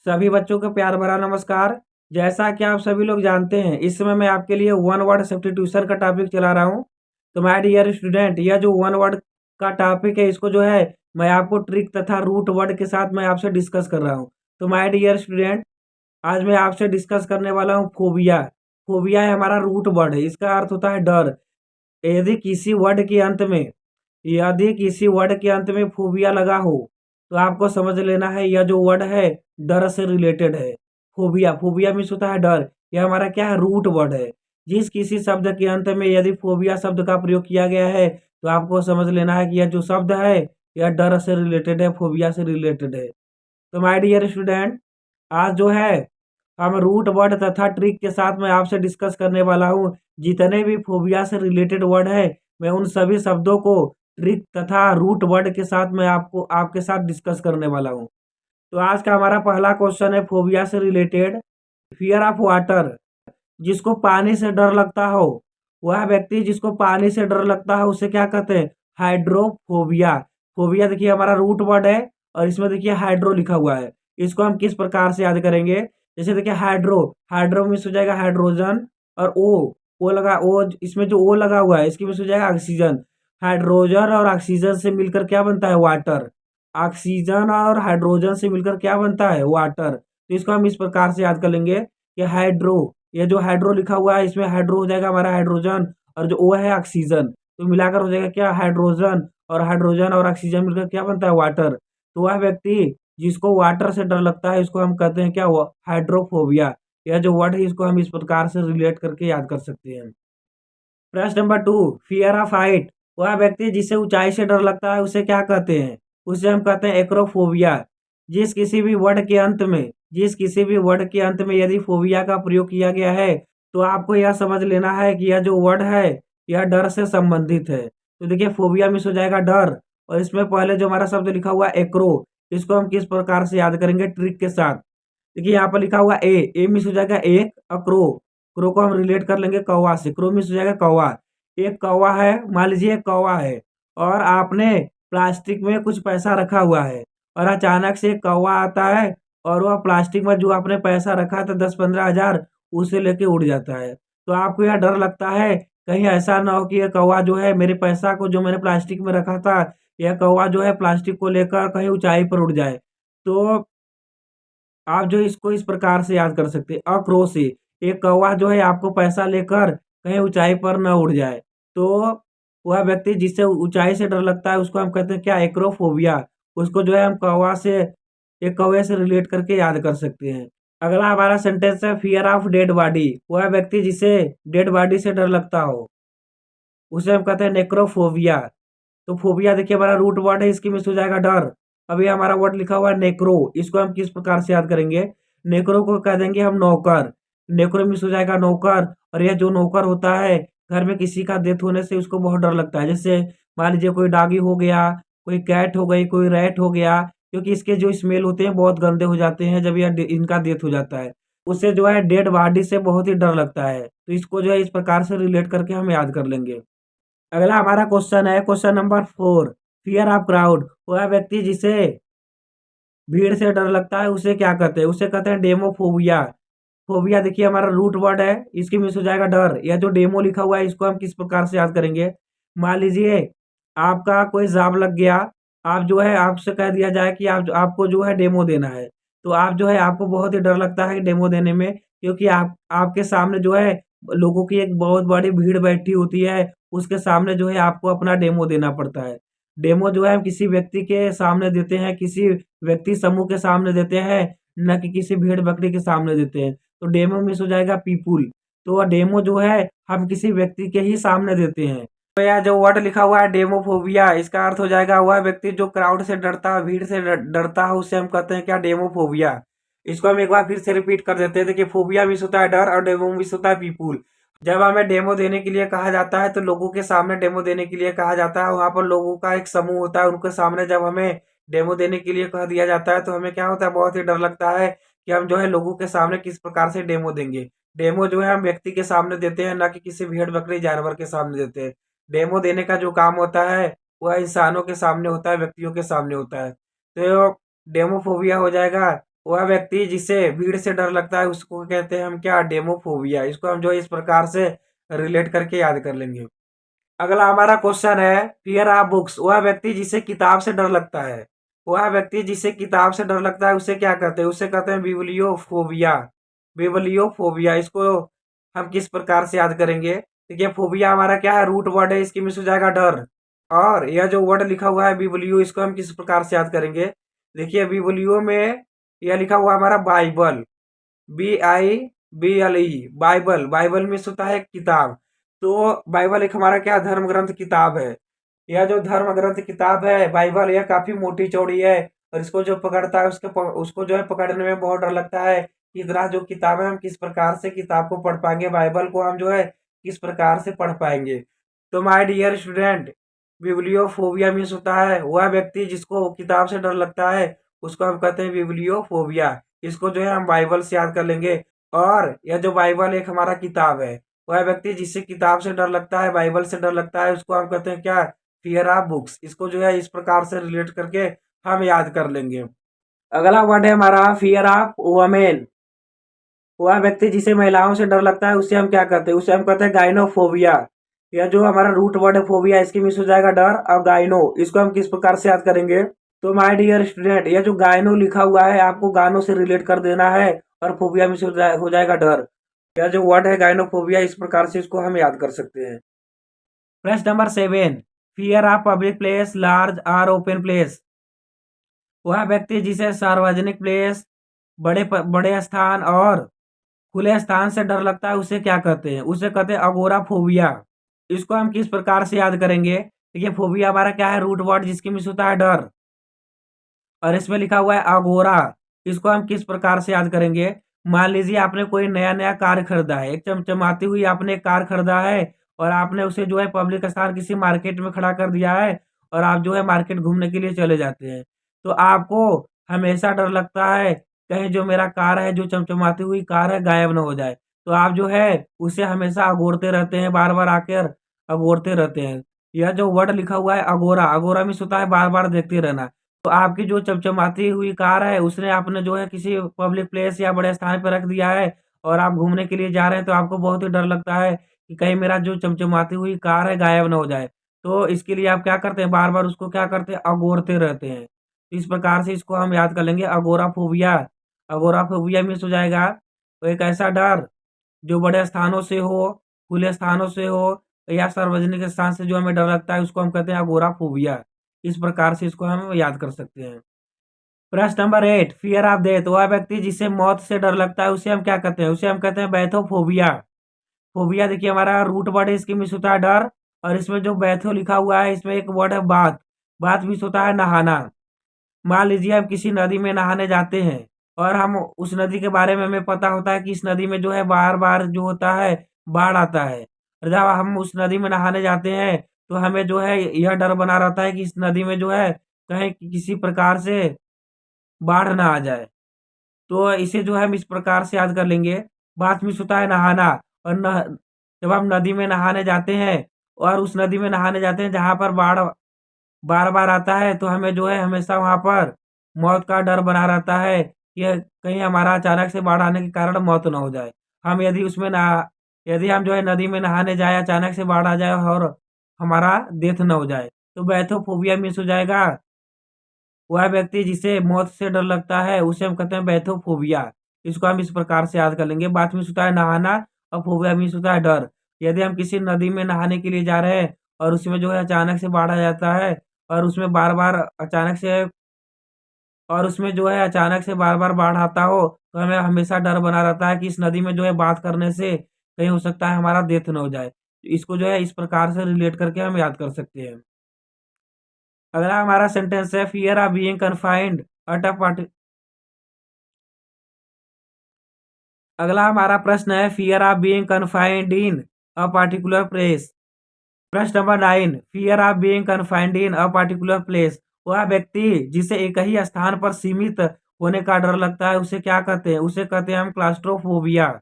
सभी बच्चों को प्यार भरा नमस्कार। जैसा कि आप सभी लोग जानते हैं, इस समय मैं आपके लिए वन वर्ड सब्स्टिट्यूशन का टॉपिक चला रहा हूं। तो माय डियर स्टूडेंट, यह जो वन वर्ड का टॉपिक है, इसको जो है मैं आपको ट्रिक तथा रूट वर्ड के साथ मैं आपसे डिस्कस कर रहा हूं। तो माय डियर स्टूडेंट, आज मैं आपसे डिस्कस करने वाला हूं फोबिया। फोबिया है हमारा रूट वर्ड है, इसका अर्थ होता है डर। यदि किसी वर्ड के अंत में यदि किसी वर्ड के अंत में फोबिया लगा हो, तो आपको समझ लेना है यह जो वर्ड है डर से रिलेटेड है। फोबिया फोबिया मीन्स होता है डर। यह हमारा क्या है, रूट वर्ड है। जिस किसी शब्द के अंत में यदि फोबिया शब्द का प्रयोग किया गया है, तो आपको समझ लेना है कि यह जो शब्द है यह डर से रिलेटेड है, फोबिया से रिलेटेड है। तो माय डियर स्टूडेंट, आज जो है हम रूट वर्ड तथा ट्रिक के साथ मैं आपसे डिस्कस करने वाला हूँ। जितने भी फोबिया से रिलेटेड वर्ड है, मैं उन सभी शब्दों को ट्रिक तथा रूट वर्ड के साथ मैं आपके साथ डिस्कस करने वाला हूँ। तो आज का हमारा पहला क्वेश्चन है फोबिया से रिलेटेड, फियर ऑफ वाटर। जिसको पानी से डर लगता हो, वह व्यक्ति जिसको पानी से डर लगता है उसे क्या कहते हैं, हाइड्रोफोबिया। फोबिया देखिए हमारा रूट वर्ड है, और इसमें देखिए हाइड्रो लिखा हुआ है। इसको हम किस प्रकार से याद करेंगे, जैसे देखिए हाइड्रो, हाइड्रो मीन्स हो जाएगा हाइड्रोजन, और ओ इसमें जो ओ लगा हुआ है इसकी मीन्स हो जाएगा ऑक्सीजन। हाइड्रोजन और ऑक्सीजन से मिलकर क्या बनता है, वाटर। ऑक्सीजन और हाइड्रोजन से मिलकर क्या बनता है, वाटर। तो इसको हम इस प्रकार से याद कर लेंगे कि हाइड्रो, ये जो हाइड्रो लिखा हुआ है इसमें हाइड्रो हो जाएगा हमारा हाइड्रोजन, और जो ओ है ऑक्सीजन, तो मिलाकर हो जाएगा क्या, हाइड्रोजन और ऑक्सीजन मिलकर क्या बनता है, वाटर। तो वह व्यक्ति जिसको वाटर से डर लगता है इसको हम कहते हैं क्या, हाइड्रोफोबिया। यह जो वर्ड है इसको हम इस प्रकार से रिलेट करके याद कर सकते हैं। प्रश्न नंबर 2, फियर ऑफ हाइट। वह व्यक्ति जिसे ऊंचाई से डर लगता है उसे क्या कहते हैं, उसे हम कहते हैं एक्रोफोबिया। जिस किसी भी वर्ड के अंत में यदि फोबिया का प्रयोग किया गया है, तो आपको यह समझ लेना है कि यह जो वर्ड है यह डर से संबंधित है। तो देखिए फोबिया मिस हो जाएगा डर, और इसमें पहले जो हमारा शब्द लिखा हुआ है एक्रो, इसको हम किस प्रकार से याद करेंगे, ट्रिक के साथ। देखिए यहाँ पर लिखा हुआ ए मिस हो जाएगा एक, और क्रो, क्रो को हम रिलेट कर लेंगे कौवा से। क्रो मिस हो जाएगा कौवा। एक कौवा है, मान लीजिए एक कौवा है, और आपने प्लास्टिक में कुछ पैसा रखा हुआ है, और अचानक से एक कौवा आता है, और वह प्लास्टिक में जो आपने पैसा रखा था 10-15 हज़ार, उसे लेके उड़ जाता है। तो आपको यह डर लगता है कहीं ऐसा ना हो कि यह कौवा जो है मेरे पैसा को जो मैंने प्लास्टिक में रखा था, यह कौवा जो है प्लास्टिक को लेकर कहीं ऊंचाई पर उड़ जाए। तो आप जो इसको इस प्रकार से याद कर सकते हैं, अक्रोश से। एक कौवा जो है आपको पैसा लेकर कहीं ऊंचाई पर न उड़ जाए। तो वह व्यक्ति जिससे ऊंचाई से डर लगता है उसको हम कहते हैं क्या, एक्रोफोबिया। उसको जो है हम एक कौवे से रिलेट करके याद कर सकते हैं। अगला हमारा सेंटेंस है फियर ऑफ डेड बॉडी। वह व्यक्ति जिसे डेड बॉडी से डर लगता हो उसे हम कहते हैं नेक्रोफोबिया। तो फोबिया देखिए हमारा रूट वर्ड है, इसकी मिस हो जाएगा डर। अभी हमारा वर्ड लिखा हुआ है नेक्रो, इसको हम किस प्रकार से याद करेंगे, नेक्रो को कह देंगे हम नौकर। नेक्रो मिस हो जाएगा नौकर, और यह जो नौकर होता है घर में किसी का डेथ होने से उसको बहुत डर लगता है। जैसे मान लीजिए कोई डॉगी हो गया, कोई कैट हो गई, कोई रैट हो गया, क्योंकि इसके जो स्मेल होते हैं बहुत गंदे हो जाते हैं जब इनका डेथ हो जाता है। उससे जो है डेड बॉडी से बहुत ही डर लगता है। तो इसको जो है इस प्रकार से रिलेट करके हम याद कर लेंगे। अगला हमारा क्वेश्चन है question number 4, fear of crowd. वह व्यक्ति जिसे भीड़ से डर लगता है उसे क्या कहते हैं, उसे कहते हैं डेमोफोबिया। फोबिया देखिए हमारा रूट वर्ड है, इसकी मीन्स हो जाएगा डर। यह जो डेमो लिखा हुआ है इसको हम किस प्रकार से याद करेंगे, मान लीजिए आपका कोई जॉब लग गया, आप जो है आपसे कह दिया जाए कि आपको जो है डेमो देना है, तो आप जो है आपको बहुत ही डर लगता है डेमो देने में, क्योंकि आपके सामने जो है लोगों की एक बहुत बड़ी भीड़ बैठी होती है, उसके सामने जो है आपको अपना डेमो देना पड़ता है। डेमो जो है हम किसी व्यक्ति के सामने देते हैं, किसी व्यक्ति समूह के सामने देते हैं, न कि किसी भेड़ बकरी के सामने देते हैं। तो डेमो मिस हो जाएगा पीपुल। तो डेमो जो है हम किसी व्यक्ति के ही सामने देते हैं। तो यह जो वर्ड लिखा हुआ है डेमोफोबिया, इसका अर्थ हो जाएगा वह व्यक्ति जो क्राउड से डरता है, भीड़ से डरता है, उससे हम कहते हैं क्या, डेमोफोबिया। इसको हम एक बार फिर से रिपीट कर देते हैं। देखिए फोबिया मिस होता है डर, और डेमो मिस होता है पीपुल। जब हमें डेमो देने के लिए कहा जाता है, तो लोगों के सामने डेमो देने के लिए कहा जाता है, वहां पर लोगों का एक समूह होता है, उनके सामने जब हमें डेमो देने के लिए कह दिया जाता है, तो हमें क्या होता है, बहुत ही डर लगता है कि हम जो है लोगों के सामने किस प्रकार से डेमो देंगे। डेमो जो है हम व्यक्ति के सामने देते हैं, ना कि किसी भेड़ बकरी जानवर के सामने देते हैं। डेमो देने का जो काम होता है वह इंसानों के सामने होता है, व्यक्तियों के सामने होता है। तो डेमोफोबिया हो जाएगा वह व्यक्ति जिसे भीड़ से डर लगता है उसको कहते हैं हम क्या, डेमोफोबिया। इसको हम जो है इस प्रकार से रिलेट करके याद कर लेंगे। अगला हमारा क्वेश्चन है फियर ऑफ बुक्स। वह व्यक्ति जिसे किताब से डर लगता है, वह व्यक्ति जिसे किताब से डर लगता है उसे क्या कहते हैं, उसे कहते हैं बिब्लियोफोबिया। बिब्लियोफोबिया इसको हम किस प्रकार से याद करेंगे। देखिए फोबिया हमारा क्या है, रूट वर्ड है, इसकी मिस हो जाएगा डर। और यह जो वर्ड लिखा हुआ है बिब्लियो, इसको हम किस प्रकार से याद करेंगे। देखिए बिब्लियो में यह लिखा हुआ हमारा Bible, BIBLE, Bible. Bible means होता है किताब। तो बाइबल एक हमारा क्या धर्म ग्रंथ किताब है। यह जो धर्म ग्रंथ किताब है बाइबल, यह काफी मोटी चौड़ी है और इसको जो पकड़ता है उसको जो है पकड़ने में बहुत डर लगता है कि इतना जो किताब है हम किस प्रकार से किताब को पढ़ पाएंगे, बाइबल को हम जो है किस प्रकार से पढ़ पाएंगे। तो my dear student, bibliophobia means होता है वह व्यक्ति जिसको किताब से डर लगता है उसको हम कहते हैं बिब्लियोफोबिया। इसको जो है हम बाइबल से याद कर लेंगे। और यह जो बाइबल एक हमारा किताब है, वह व्यक्ति जिससे किताब से डर लगता है, बाइबल से डर लगता है, उसको हम कहते हैं क्या, फियर ऑफ बुक्स। इसको जो है इस प्रकार से रिलेट करके हम याद कर लेंगे। अगला वर्ड है हमारा फियर ऑफ वुमेन। वह व्यक्ति जिसे महिलाओं से डर लगता है उसे हम क्या कहते हैं, उसे हम कहते हैं गाइनोफोबिया। यह जो हमारा रूट वर्ड है फोबिया, इसकी मिस हो जाएगा डर। और गाइनो इसको हम किस प्रकार से याद करेंगे। तो माय डियर स्टूडेंट, यह जो गाइनो लिखा हुआ है आपको गानों से रिलेट कर देना है और फोबिया मिस हो जाएगा डर। यह जो वर्ड है गाइनोफोबिया, इस प्रकार से इसको हम याद कर सकते हैं। प्रश्न number 7, fear of public place, large और ओपन प्लेस। वह व्यक्ति जिसे सार्वजनिक प्लेस, बड़े स्थान और खुले स्थान से डर लगता है उसे क्या कहते हैं, उसे कहते हैं अगोराफोबिया। इसको हम किस प्रकार से याद करेंगे। देखिए फोबिया हमारा क्या है, रूट वर्ड जिसकी मिस होता है डर और इसमें लिखा हुआ है अगोरा। इसको हम किस प्रकार से याद करेंगे। मान लीजिए आपने कोई नया नया कार खरीदा है, एक चमचमाती हुई आपने एक कार खरीदा है और आपने उसे जो है पब्लिक स्थान किसी मार्केट में खड़ा कर दिया है और आप जो है मार्केट घूमने के लिए चले जाते हैं। तो आपको हमेशा डर लगता है कहीं जो मेरा कार है, जो चमचमाती हुई कार है, गायब ना हो जाए। तो आप जो है उसे हमेशा अगोरते रहते हैं, बार बार आकर अगोरते रहते हैं। यह जो वर्ड लिखा हुआ है अगोरा, अगोरा मीन्स होता है बार बार देखते रहना। तो आपकी जो चमचमाती हुई कार है उसने आपने जो है किसी पब्लिक प्लेस या बड़े स्थान पर रख दिया है और आप घूमने के लिए जा रहे हैं, तो आपको बहुत ही डर लगता है कि कहीं मेरा जो चमचमाती हुई कार है गायब ना हो जाए। तो इसके लिए आप क्या करते हैं, बार बार उसको क्या करते हैं, अगोरते रहते हैं। इस प्रकार से इसको हम याद कर लेंगे अगोराफोबिया। अगोराफोबिया मीन्स हो जाएगा तो एक ऐसा डर जो बड़े स्थानों से हो, खुले स्थानों से हो या सार्वजनिक स्थान से जो हमें डर लगता है उसको हम कहते हैं अगोराफोबिया। इस प्रकार से इसको हम याद कर सकते हैं। प्रश्न नंबर 8, फियर ऑफ डेथ। वह व्यक्ति जिसे मौत से डर लगता है उसे हम क्या कहते हैं, उसे हम कहते हैं बैथोफोबिया। फोबिया देखिए हमारा रूट वर्ड है, इसकी मिस होता है डर और इसमें जो बैथो लिखा हुआ है इसमें एक वर्ड है बाथ। बाथ मिस होता है नहाना। मान लीजिए हम किसी नदी में नहाने जाते हैं और हम उस नदी के बारे में हमें पता होता है कि इस नदी में जो है बार-बार जो होता है बाढ़ आता है। और जब हम उस नदी में नहाने जाते हैं तो हमें जो है यह डर बना रहता है कि इस नदी में जो है कहीं किसी प्रकार से बाढ़ ना आ जाए। तो इसे जो है हम इस प्रकार से याद कर लेंगे। बाथ मिस होता है नहाना और जब हम नदी में नहाने जाते हैं और उस नदी में नहाने जाते हैं जहाँ पर बाढ़ बार-बार आता है तो हमें जो है हमेशा वहाँ पर मौत का डर बना रहता है कि कहीं हमारा अचानक से बाढ़ आने के कारण मौत ना हो जाए। हम यदि हम जो है नदी में नहाने जाए, अचानक से बाढ़ आ जाए और हमारा डेथ ना हो जाए, तो बैथोफोबिया मिस हो जाएगा। वह व्यक्ति जिसे मौत से डर लगता है उसे हम कहते हैं बैथोफोबिया। इसको हम इस प्रकार से याद कर लेंगे। बाथ मिस होता है नहाना और फोबिया मिस होता है डर। यदि हम किसी नदी में नहाने के लिए जा रहे हैं और उसमें जो है अचानक से बाढ़ आ जाता है और उसमें बार-बार अचानक से और उसमें जो है अचानक से बार-बार बाढ़ आता हो, तो हमें हमेशा डर बना रहता है कि इस नदी में जो है बात करने से कहीं हो सकता है हमारा डेथ ना हो जाए। इसको जो है इस प्रकार से रिलेट करके हम याद कर सकते हैं। अगला हमारा सेंटेंस है fear of being confined at a party अगला हमारा प्रश्न है fear of being confined in a particular place. प्रश्न number 9, fear of being confined in a particular place. वह व्यक्ति जिसे एक ही स्थान पर सीमित होने का डर लगता है उसे क्या कहते हैं, उसे कहते हैं हम क्लास्ट्रोफोबिया।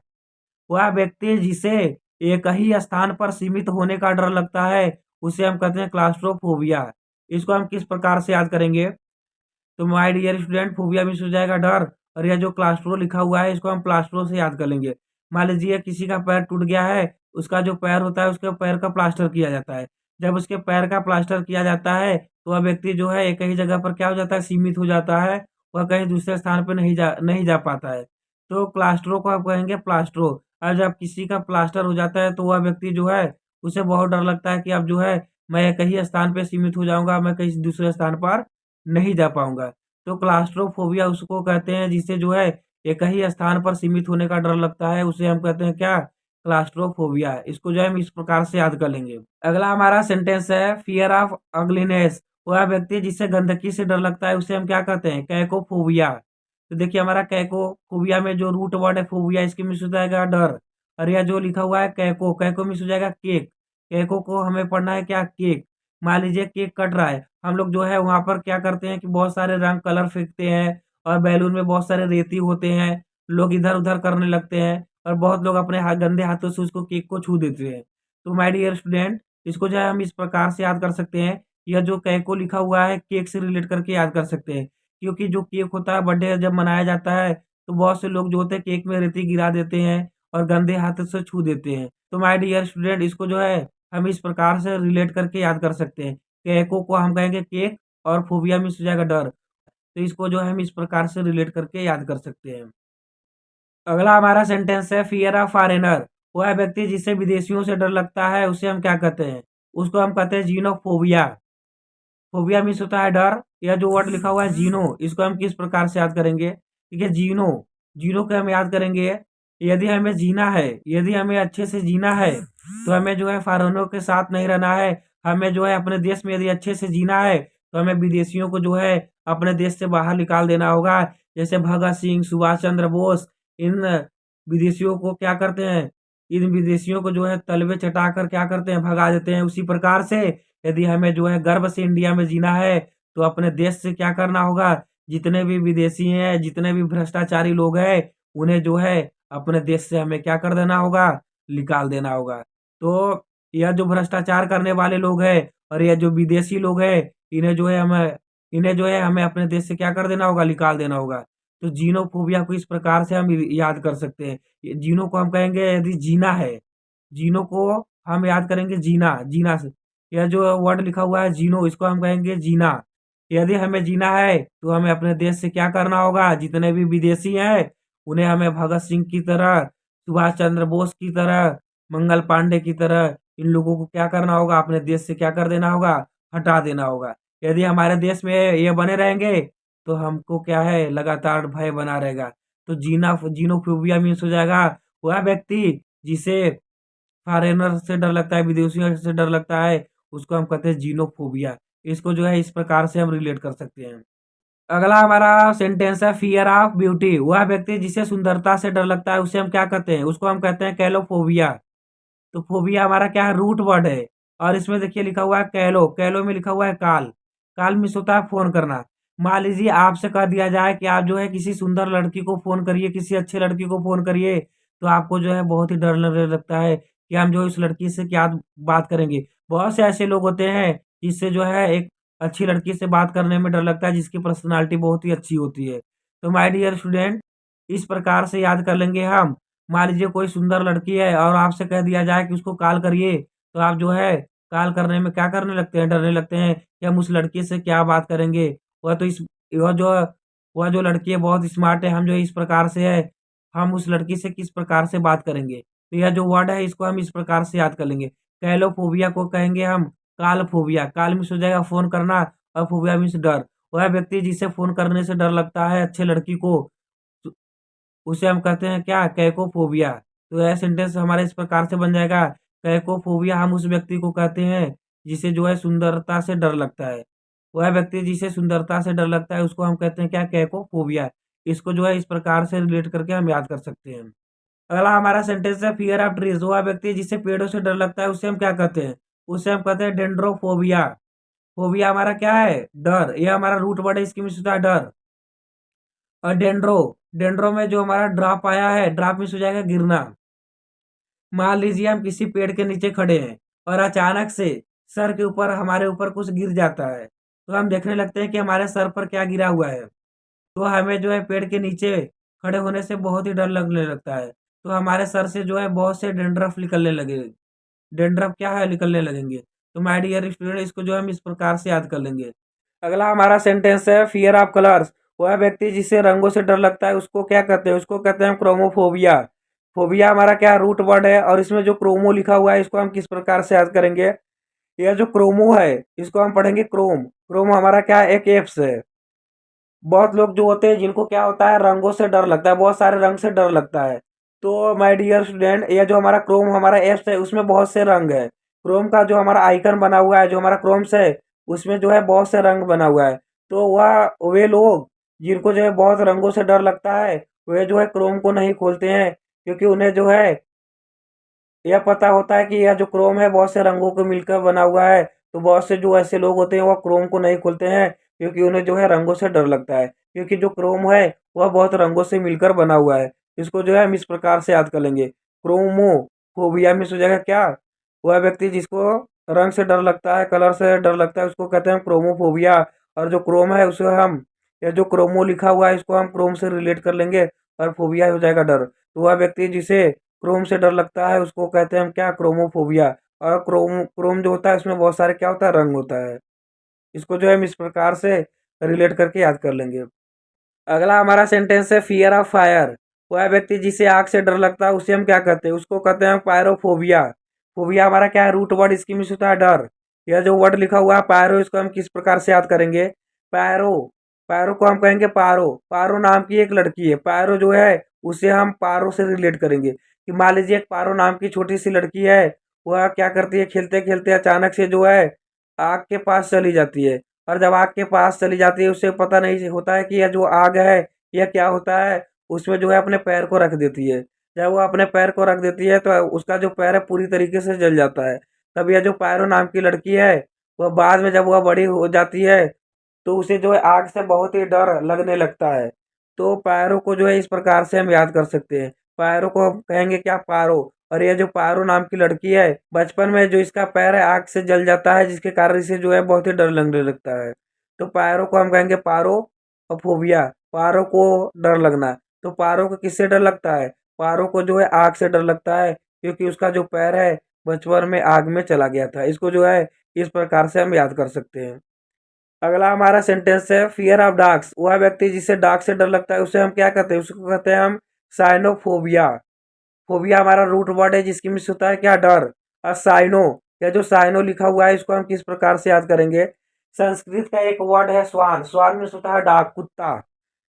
वह व्यक्ति जिसे एक ही स्थान पर सीमित होने का डर लगता है उसे हम कहते हैं क्लास्ट्रोफोबिया। इसको हम किस प्रकार से याद करेंगे। तो my dear student, phobia means हो जाएगा डर और यह जो क्लास्ट्रो लिखा हुआ है इसको हम प्लास्ट्रो से याद कर लेंगे। मान लीजिए किसी का पैर टूट गया है, उसका जो पैर होता है उसके पैर का प्लास्टर किया जाता है। जब उसके पैर का प्लास्टर किया जाता है तो वह व्यक्ति जो है एक ही जगह पर क्या हो जाता है, सीमित हो जाता है, वह कहीं दूसरे स्थान पे नहीं जा पाता है। तो क्लास्ट्रो को आप कहेंगे प्लास्ट्रो। और जब किसी का प्लास्टर हो जाता है तो वह व्यक्ति जो है उसे बहुत डर लगता है कि अब जो है मैं एक ही स्थान पे सीमित हो जाऊँगा, मैं कहीं दूसरे स्थान पर नहीं जा पाऊँगा। तो क्लास्ट्रोफोबिया उसको कहते हैं जिसे जो है एक ही स्थान पर सीमित होने का डर लगता है, उसे हम कहते हैं क्या? क्लास्ट्रोफोबिया। इसको जो है हम इस प्रकार से याद कर लेंगे। अगला हमारा सेंटेंस है फियर ऑफ अगलीनेस। वह व्यक्ति जिसे गंदगी से डर लगता है उसे हम क्या कहते हैं? कैकोफोबिया। तो देखिए हमारा कैकोफोबिया में जो रूट वर्ड है फोबिया, इसके मीन्स हो जाएगा डर। और यह जो लिखा हुआ है कैको, कैको मीन्स हो जाएगा केक। केको को हमें पढ़ना है क्या? केक। मान लीजिए केक कट रहा है, हम लोग जो है वहाँ पर क्या करते हैं कि बहुत सारे रंग कलर फेंकते हैं और बैलून में बहुत सारे रेती होते हैं, लोग इधर-उधर करने लगते हैं और बहुत लोग अपने गंदे हाथों से उसको केक को छू देते हैं। तो माय डियर स्टूडेंट, इसको जो है हम इस प्रकार से याद कर सकते हैं, यह जो कैको लिखा हुआ है केक से रिलेट करके याद कर सकते हैं। क्योंकि जो केक होता है बर्थडे जब मनाया जाता है, तो बहुत से लोग जो होते हैं केक में रेती गिरा देते हैं और गंदे हाथों से छू देते हैं। तो माय डियर स्टूडेंट, इसको जो है हम इस प्रकार से रिलेट करके याद कर सकते हैं। कैको को हम कहेंगे केक और फोबिया मीन्स हो जाएगा डर। तो इसको जो है हम इस प्रकार से रिलेट करके याद कर सकते हैं। अगला हमारा सेंटेंस है फियर ऑफ फॉरेनर। वह व्यक्ति जिसे विदेशियों से डर लगता है उसे हम क्या कहते हैं? उसको हम कहते हैं जीनोफोबिया। फोबिया मीन्स होता है डर। यह जो वर्ड लिखा हुआ है जीनो, इसको हम किस प्रकार से याद करेंगे? ठीक है, जीनो, जीनो को हम याद करेंगे। यदि हमें जीना है, यदि हमें अच्छे से जीना है तो हमें जो है फॉरेनरों के साथ नहीं रहना है। हमें जो है अपने देश में यदि अच्छे से जीना है तो हमें विदेशियों को जो है अपने देश से बाहर निकाल देना होगा। जैसे भगत सिंह, सुभाष चंद्र बोस, इन विदेशियों को क्या करते हैं, इन विदेशियों को जो है तलवे चटाकर क्या करते हैं, भगा देते हैं। उसी प्रकार से यदि हमें जो है गर्व से इंडिया में जीना है तो अपने देश से क्या करना होगा, जितने भी विदेशी हैं, जितने भी भ्रष्टाचारी लोग हैं, उन्हें जो है अपने देश से हमें क्या कर देना होगा, निकाल देना होगा। तो यह जो भ्रष्टाचार करने वाले लोग हैं और यह जो विदेशी लोग हैं, इन्हें जो है हमें अपने देश से क्या कर देना होगा, निकाल देना होगा। तो जीनोफोबिया को इस प्रकार से हम याद कर सकते हैं। जीनो को हम कहेंगे यदि जीना है, जीनो को हम याद करेंगे जीना, जीना से। यह जो वर्ड लिखा हुआ है जीनो, इसको हम कहेंगे जीना। यदि हमें जीना है तो हमें अपने देश से क्या करना होगा, जितने भी विदेशी हैं उन्हें हमें भगत सिंह की तरह, सुभाष चंद्र बोस की तरह, मंगल पांडे की तरह इन लोगों को क्या करना होगा, अपने देश से क्या कर देना होगा, हटा देना होगा। यदि हमारे देश में ये बने रहेंगे तो हमको क्या है, लगातार भय बना रहेगा। तो जीनोफोबिया मीन्स हो जाएगा वह व्यक्ति जिसे फॉरेनर से डर लगता है, विदेशियों से डर लगता है, उसको हम कहते हैं जीनोफोबिया। इसको जो है इस प्रकार से हम रिलेट कर सकते हैं। अगला हमारा सेंटेंस है फियर ऑफ ब्यूटी। वह व्यक्ति जिसे सुंदरता से डर लगता है उसे हम क्या कहते हैं? उसको हम कहते हैं कैलोफोबिया। तो फोबिया हमारा क्या है, रूट वर्ड है। और इसमें देखिए लिखा हुआ है कैलो, कैलो में लिखा हुआ है काल। काल मीन्स होता है फोन करना। मान लीजिए आपसे कह दिया जाए कि आप जो है किसी सुंदर लड़की को फोन करिए, किसी अच्छे लड़की को फोन करिए, तो आपको जो है बहुत ही डर लगने लगता है कि हम जो इस लड़की से क्या बात करेंगे। बहुत से ऐसे लोग होते हैं जिससे जो है एक अच्छी लड़की से बात करने में डर लगता है, जिसकी पर्सनालिटी बहुत ही अच्छी होती है। तो माय डियर स्टूडेंट, इस प्रकार से याद कर लेंगे हम। मान लीजिए कोई सुंदर लड़की है और आपसे कह दिया जाए कि उसको कॉल करिए, तो आप जो है कॉल करने में क्या करने लगते हैं, डरने लगते हैं कि हम उस लड़की से क्या बात करेंगे। वह तो इस वह जो वह जो लड़की है बहुत स्मार्ट है, हम जो इस प्रकार से है, हम उस लड़की से किस प्रकार से बात करेंगे। तो यह जो वर्ड है इसको हम इस प्रकार से याद कर लेंगे। कैलोफोबिया को कहेंगे हम कालफोबिया। काल मीन्स हो जाएगा फ़ोन करना और फोबिया मीन्स डर। वह व्यक्ति जिसे फ़ोन करने से डर लगता है अच्छे लड़की को, तो उसे हम कहते हैं क्या, कैकोफोबिया। तो यह सेंटेंस हमारा इस प्रकार से बन जाएगा, कैकोफोबिया हम उस व्यक्ति को कहते हैं जिसे जो है सुंदरता से डर लगता है। वह व्यक्ति जिसे सुंदरता से डर लगता है उसको हम कहते हैं क्या, कैकोफोबिया। इसको जो है इस प्रकार से रिलेट करके हम याद कर सकते हैं। अगला हमारा सेंटेंस है फियर ऑफ ट्रीज। वह व्यक्ति जिसे पेड़ों से डर लगता है उसे हम क्या कहते हैं? उसे हम कहते हैं डेंड्रोफोबिया। फोबिया हमारा क्या है, डर। यह हमारा रूट वर्ड है, इसकी मीन्स होता है डर। और डेंड्रो, डेंड्रो में जो हमारा ड्रॉप आया है, ड्रॉप मीन्स हो जाएगा गिरना। मान लीजिए हम किसी पेड़ के नीचे खड़े हैं और अचानक से सर के ऊपर हमारे ऊपर कुछ गिर जाता है, तो हम देखने लगते हैं कि हमारे सर पर क्या गिरा हुआ है। तो हमें जो है पेड़ के नीचे खड़े होने से बहुत ही डर लगने लगता है। तो हमारे सर से जो है बहुत से डेंड्रफ निकलने लगे। डेंड्रफ क्या है, निकलने लगेंगे। तो माय डियर स्टूडेंट, इसको जो है हम इस प्रकार से याद कर लेंगे। अगला हमारा सेंटेंस है फियर ऑफ कलर्स। वह व्यक्ति जिसे रंगों से डर लगता है उसको क्या कहते हैं? उसको कहते हैं क्रोमोफोबिया। फोबिया हमारा क्या रूट वर्ड है, और इसमें जो क्रोमो लिखा हुआ है इसको हम किस प्रकार से याद करेंगे? यह जो क्रोमो है इसको हम पढ़ेंगे क्रोम। क्रोम हमारा क्या है? एक एप्स है। बहुत लोग जो होते हैं जिनको क्या होता है, रंगों से डर लगता है, बहुत सारे रंग से डर लगता है। तो माय डियर स्टूडेंट, ये जो हमारा क्रोम हमारा एप्स है उसमें बहुत से रंग है। क्रोम का जो हमारा आइकन बना हुआ है, जो हमारा क्रोम्स है, उसमें जो है बहुत से रंग बना हुआ है। तो वह वे लोग जिनको जो है बहुत रंगों से डर लगता है, वे जो है क्रोम को नहीं खोलते हैं, क्योंकि उन्हें जो है यह पता होता है कि यह जो क्रोम है बहुत से रंगों को मिलकर बना हुआ है। तो बहुत से जो ऐसे लोग होते हैं वह क्रोम को नहीं खोलते हैं, क्योंकि उन्हें जो है रंगों से डर लगता है, क्योंकि जो क्रोम है वह बहुत रंगों से मिलकर बना हुआ है। इसको जो है हम इस प्रकार से याद कर लेंगे। क्रोमोफोबिया में हो जाएगा क्या? वह व्यक्ति जिसको रंग से डर लगता है, कलर से डर लगता है, उसको कहते हैं क्रोमोफोबिया। और जो क्रोम है उसे हम, यह जो क्रोमो लिखा हुआ है इसको हम क्रोम से रिलेट कर लेंगे, और फोबिया हो जाएगा डर। तो वह व्यक्ति जिसे क्रोम से डर लगता है उसको कहते हैं हम क्या? क्रोमोफोबिया। और क्रोम क्रोम जो होता है उसमें बहुत सारे क्या होता है? रंग होता है। इसको जो है हम इस प्रकार से रिलेट करके याद कर लेंगे। अगला हमारा सेंटेंस है फियर ऑफ फायर। वह व्यक्ति जिसे आग से डर लगता है उसे हम क्या कहते हैं? उसको कहते हैं पायरोफोबिया। फोबिया हमारा क्या है? रूट वर्ड, इसकी मीनिंग होता है डर। यह जो वर्ड लिखा हुआ है पायरो, इसको हम किस प्रकार से याद करेंगे? पैरो। पैरो को हम कहेंगे पारो। पारो नाम की एक लड़की है। पारो जो है उसे हम पारो से रिलेट करेंगे कि मान लीजिए एक पारो नाम की छोटी सी लड़की है। वह क्या करती है? खेलते खेलते अचानक से जो है आग के पास चली जाती है। और जब आग के पास चली जाती है उसे पता नहीं होता है कि यह जो आग है यह क्या होता है। उसमें जो है अपने पैर को रख देती है। जब वो अपने पैर को रख देती है तो उसका जो पैर है पूरी तरीके से जल जाता है। तब यह जो पायरो नाम की लड़की है वह बाद में जब वह बड़ी हो जाती है तो उसे जो है आग से बहुत ही डर लगने लगता है। तो पैरों को जो है इस प्रकार से हम याद कर सकते हैं। पैरों को हम कहेंगे क्या? पारो। और ये जो पारो नाम की लड़की है, बचपन में जो इसका पैर है आग से जल जाता है, जिसके कारण इसे जो है बहुत ही डर लगने लगता है। तो पैरों को हम कहेंगे पारो और फोबिया। पारो को डर लगना। तो पारो को किससे डर लगता है? पारो को जो है आग से डर लगता है, क्योंकि उसका जो पैर है बचपन में आग में चला गया था। इसको जो है इस प्रकार से हम याद कर सकते हैं। अगला हमारा सेंटेंस है फियर ऑफ डार्क्स। वह व्यक्ति जिसे डार्क से डर लगता है उसे हम क्या कहते हैं? उसको कहते हैं हम साइनोफोबिया। फोबिया हमारा रूट वर्ड है जिसकी मीनिंग होता है क्या? डर। और साइनो, या जो साइनो लिखा हुआ है इसको हम किस प्रकार से याद करेंगे? संस्कृत का एक वर्ड है स्वान। स्वान मीन्स होता है डाक, कुत्ता।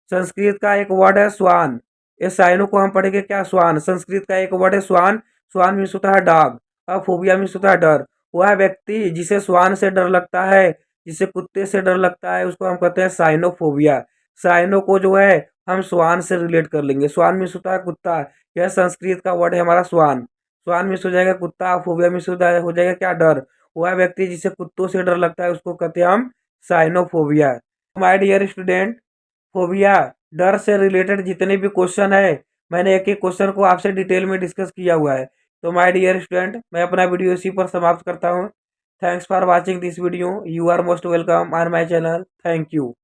संस्कृत का एक वर्ड है स्वान। ये साइनो को हम पढ़ेंगे क्या? स्वान। संस्कृत का एक वर्ड है स्वान। स्वान मीन्स होता है डॉग। और फोबिया मीन्स होता है डर। वह व्यक्ति जिसे स्वान से डर लगता है, जिसे कुत्ते से डर लगता है, उसको हम कहते हैं साइनोफोबिया। साइनो को जो है हम स्वान से रिलेट कर लेंगे। स्वान मीन्स होता है कुत्ता। यह संस्कृत का वर्ड है हमारा स्वान। स्वान मीन्स हो जाएगा कुत्ता, फोबिया मीन्स हो जाएगा क्या? डर। वह व्यक्ति जिसे कुत्तों से डर लगता है उसको कहते हैं हम cynophobia. My dear student, phobia, डर से रिलेटेड जितने भी क्वेश्चन है, मैंने एक एक क्वेश्चन को आपसे डिटेल में डिस्कस किया हुआ है। तो माय डियर स्टूडेंट, मैं अपना वीडियो इसी पर समाप्त करता हूँ। Thanks for watching this video. You are most welcome on my channel. Thank you.